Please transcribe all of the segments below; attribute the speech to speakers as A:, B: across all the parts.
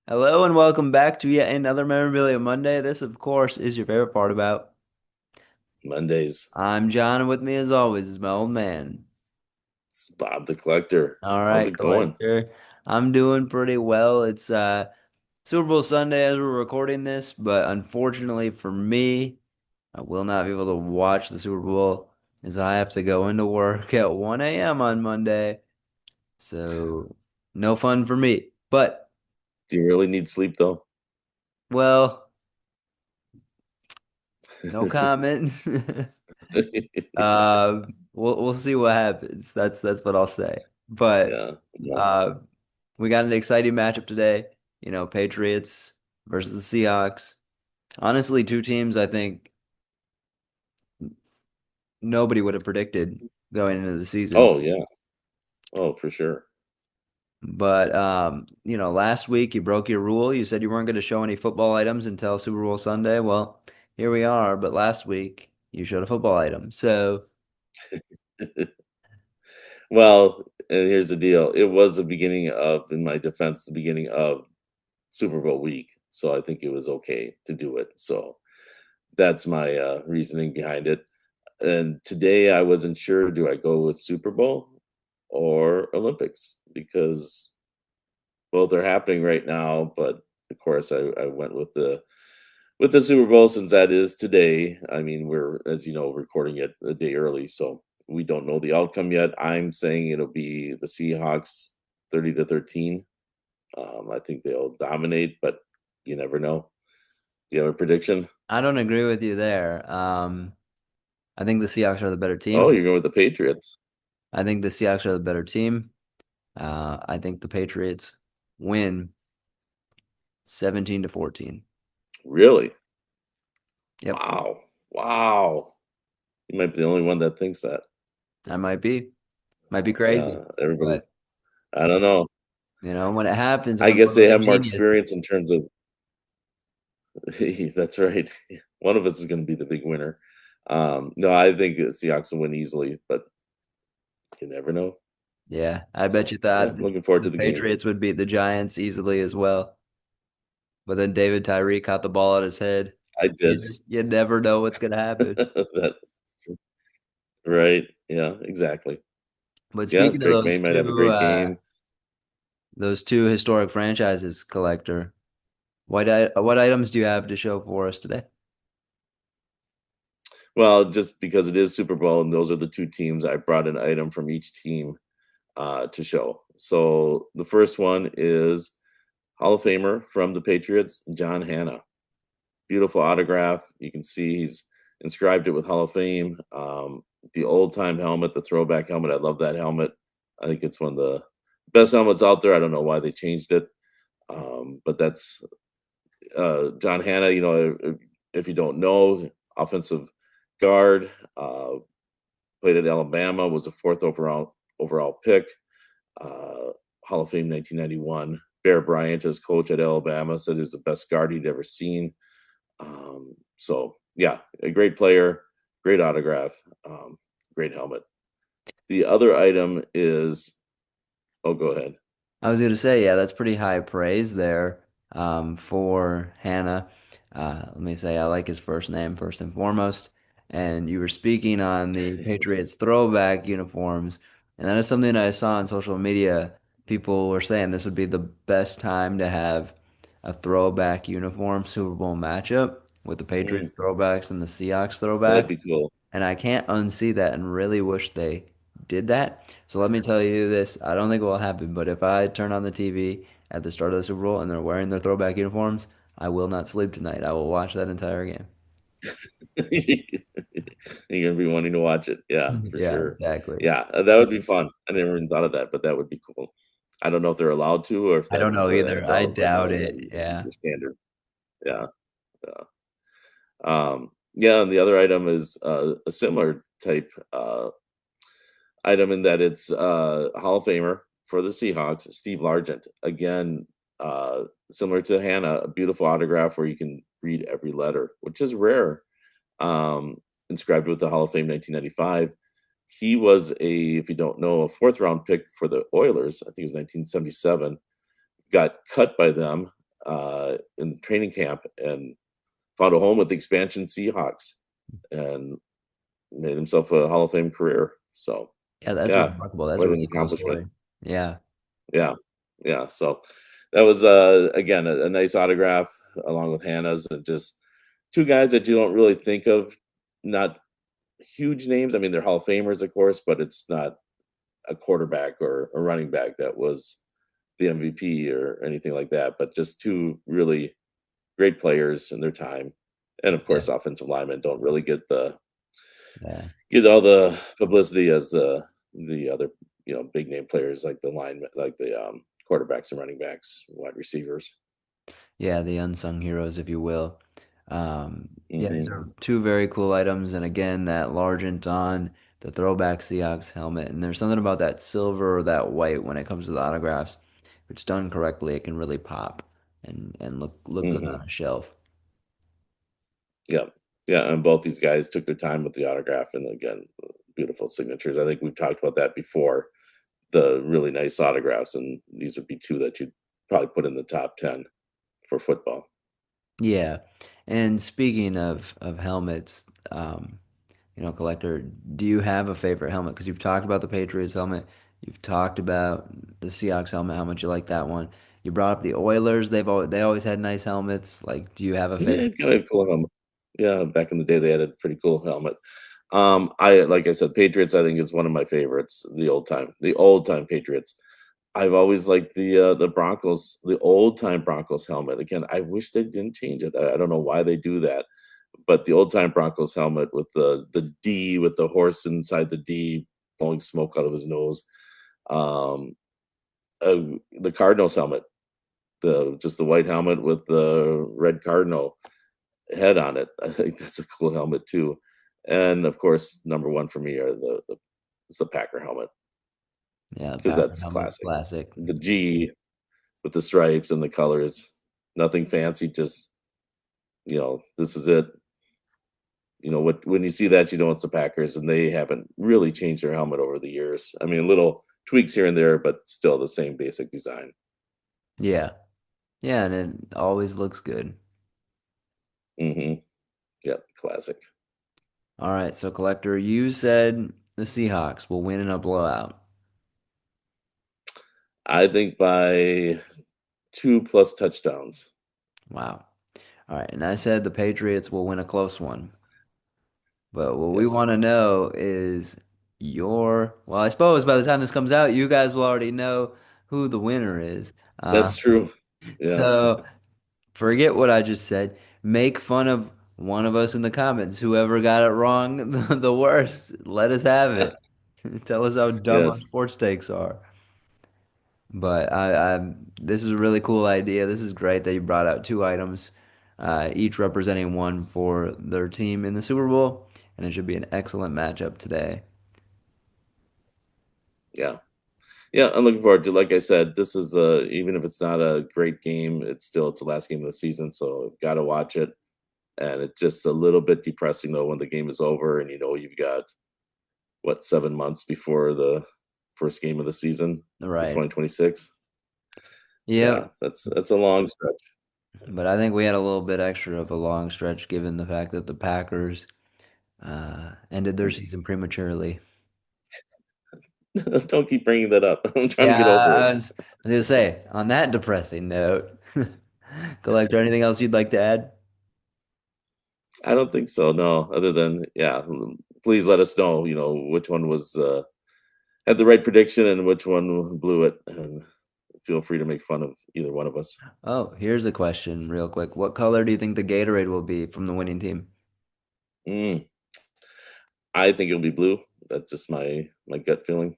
A: Hello and welcome back to yet another Memorabilia Monday. This, of course, is your favorite part about.
B: Mondays.
A: I'm John, and with me, as always, is my old man.
B: It's Bob the Collector.
A: All
B: How's
A: right,
B: it going?
A: collector. I'm doing pretty well. It's Super Bowl Sunday as we're recording this, but unfortunately for me, I will not be able to watch the Super Bowl as I have to go into work at 1 a.m. on Monday. So, no fun for me. But,
B: Do you really need sleep though?
A: well, no comment. We'll see what happens. That's what I'll say. But
B: Yeah. No.
A: uh, we got an exciting matchup today. Patriots versus the Seahawks. Honestly, two teams I think nobody would have predicted going into the season.
B: Oh yeah. Oh, for sure.
A: But last week you broke your rule. You said you weren't going to show any football items until Super Bowl Sunday. Well, here we are. But last week you showed a football item. So
B: Well, and here's the deal. It was the beginning of, in my defense, the beginning of Super Bowl week. So I think it was okay to do it. So that's my reasoning behind it. And today I wasn't sure, do I go with Super Bowl or Olympics? Because both are happening right now, but of course I went with the Super Bowl since that is today. I mean, we're, as you know, recording it a day early, so we don't know the outcome yet. I'm saying it'll be the Seahawks 30-13. I think they'll dominate, but you never know. Do you have a prediction?
A: I don't agree with you there. I think the Seahawks are the better
B: Oh,
A: team.
B: you're going with the Patriots.
A: I think the Seahawks are the better team. I think the Patriots win 17-14.
B: Really?
A: Yep,
B: Wow. Wow. You might be the only one that thinks that.
A: I might be crazy,
B: Yeah, everybody.
A: but
B: I don't know.
A: when it happens, I'm
B: I
A: gonna
B: guess
A: look
B: they
A: like a
B: have more
A: genius.
B: experience in terms of That's right. One of us is going to be the big winner. No, I think the Seahawks will win easily, but you never know.
A: Yeah, I bet
B: So,
A: you
B: yeah,
A: thought
B: looking forward
A: the
B: to the game.
A: Patriots would beat the Giants easily as well, but then David Tyree caught the ball at his head.
B: I
A: You
B: did.
A: just you never know what's gonna happen.
B: That right. Yeah, exactly.
A: But
B: Yeah,
A: speaking of
B: Drake May might have a great game.
A: those two historic franchises, collector. What items do you have to show for us today?
B: Well, just because it is Super Bowl and those are the two teams, I brought an item from each team to show. So the first one is Hall of Famer from the Patriots, John Hanna. Beautiful autograph. You can see he's inscribed it with Hall of Fame. The old time helmet, the throwback helmet. I love that helmet. I think it's one of the best helmets out there. I don't know why they changed it, but that's John Hanna. If you don't know, offensive guard, played at Alabama, was a fourth overall pick. Uh, Hall of Fame 1991. Bear Bryant, his coach at Alabama, said he was the best guard he'd ever seen. So yeah, a great player, great autograph, great helmet. The other item is, oh, go ahead.
A: I was going to say, yeah, that's pretty high praise there for Hannah. Let me say, I like his first name first and foremost. And you were speaking on the Patriots throwback uniforms, and that is something that I saw on social media. People were saying this would be the best time to have a throwback uniform Super Bowl matchup with the
B: Mm,
A: Patriots throwbacks and the Seahawks
B: that'd
A: throwback.
B: be cool.
A: And I can't unsee that and really wish they did that. So let me tell you this, I don't think it will happen, but if I turn on the TV at the start of the Super Bowl and they're wearing their throwback uniforms, I will not sleep tonight. I will watch that entire game.
B: You're gonna be wanting to watch it, yeah, for
A: Yeah,
B: sure.
A: exactly.
B: Yeah, that would be fun. I never even thought of that, but that would be cool. I don't know if they're allowed to or if
A: I don't
B: that's
A: know either. I
B: NFL's like,
A: doubt
B: no,
A: it. Yeah.
B: your standard. Yeah, yeah. Yeah, and the other item is a similar type item in that it's Hall of Famer for the Seahawks, Steve Largent. Again, similar to Hannah, a beautiful autograph where you can read every letter, which is rare. Inscribed with the Hall of Fame 1995. He was if you don't know, a fourth round pick for the Oilers. I think it was 1977. Got cut by them in training camp and found a home with the expansion Seahawks and made himself a Hall of Fame career. So,
A: Yeah, that's
B: yeah,
A: remarkable. That's a
B: quite an
A: really cool
B: accomplishment.
A: story. Yeah.
B: Yeah, yeah. So that was again a nice autograph along with Hannah's, and just two guys that you don't really think of, not huge names. I mean, they're Hall of Famers, of course, but it's not a quarterback or a running back that was the MVP or anything like that. But just two really great players in their time, and of
A: Yeah.
B: course, offensive linemen don't really
A: Yeah.
B: get all the publicity as the other big name players like the linemen, like the quarterbacks and running backs, wide receivers.
A: Yeah, the unsung heroes, if you will. Yeah, these
B: Hmm.
A: are two very cool items, and again, that Largent on the throwback Seahawks helmet, and there's something about that silver or that white when it comes to the autographs. If it's done correctly, it can really pop and look good
B: Hmm.
A: on a shelf.
B: Yeah, yeah, and both these guys took their time with the autograph, and again, beautiful signatures. I think we've talked about that before. The really nice autographs, and these would be two that you'd probably put in the top 10 for football.
A: Yeah, and speaking of helmets, collector, do you have a favorite helmet? Because you've talked about the Patriots helmet, you've talked about the Seahawks helmet, how much you like that one. You brought up the Oilers; they always had nice helmets. Like, do you have a
B: Yeah,
A: favorite?
B: kind of cool helmet. Yeah, back in the day, they had a pretty cool helmet. I like I said, Patriots. I think is one of my favorites. The old time Patriots. I've always liked the Broncos, the old time Broncos helmet. Again, I wish they didn't change it. I don't know why they do that, but the old time Broncos helmet with the D with the horse inside the D blowing smoke out of his nose. Um, uh, the Cardinals helmet, the just the white helmet with the red cardinal head on it. I think that's a cool helmet too. And of course, number one for me are the it's the Packer helmet
A: Yeah,
B: because
A: Packer
B: that's
A: helmet's
B: classic.
A: classic.
B: The G with the stripes and the colors, nothing fancy. Just this is it. What when you see that, you know it's the Packers, and they haven't really changed their helmet over the years. I mean, little tweaks here and there, but still the same basic design.
A: Yeah, yeah, and it always looks good.
B: Hmm. Yep, classic.
A: All right, so collector, you said the Seahawks will win in a blowout.
B: I think by two plus touchdowns.
A: Wow. All right, and I said the Patriots will win a close one. But what we
B: Yes,
A: want to know is well, I suppose by the time this comes out, you guys will already know who the winner is. Uh,
B: that's true. Yeah,
A: so forget what I just said. Make fun of one of us in the comments. Whoever got it wrong the worst, let us have it. Tell us how dumb our
B: yes,
A: sports takes are. But this is a really cool idea. This is great that you brought out two items, each representing one for their team in the Super Bowl, and it should be an excellent matchup today.
B: yeah. Yeah, I'm looking forward to. Like I said, this is even if it's not a great game, it's the last game of the season, so got to watch it. And it's just a little bit depressing though when the game is over and you've got what 7 months before the first game of the season for
A: Right.
B: 2026.
A: Yep.
B: Yeah, that's a long stretch.
A: But I think we had a little bit extra of a long stretch given the fact that the Packers ended their season prematurely.
B: Don't keep bringing that up. I'm trying to
A: Yeah,
B: get over it.
A: I was gonna say, on that depressing note, Collector, anything else you'd like to add?
B: I don't think so. No, other than yeah, please let us know. Which one was had the right prediction and which one blew it, and feel free to make fun of either one of us.
A: Oh, here's a question real quick. What color do you think the Gatorade will be from the winning team?
B: Mm, I think it'll be blue. That's just my gut feeling.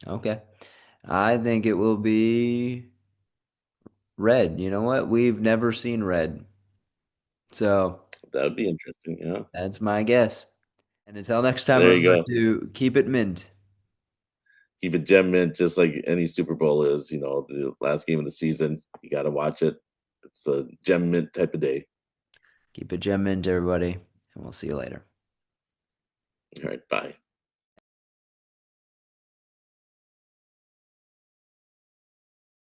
A: Okay. I think it will be red. You know what? We've never seen red. So
B: That would be interesting. Yeah,
A: that's my guess. And until next time,
B: there you
A: remember
B: go.
A: to keep it mint.
B: Keep it gem mint, just like any Super Bowl is. The last game of the season, you got to watch it. It's a gem mint type of day.
A: Keep it gem mint, everybody. And we'll see you later.
B: All right, bye.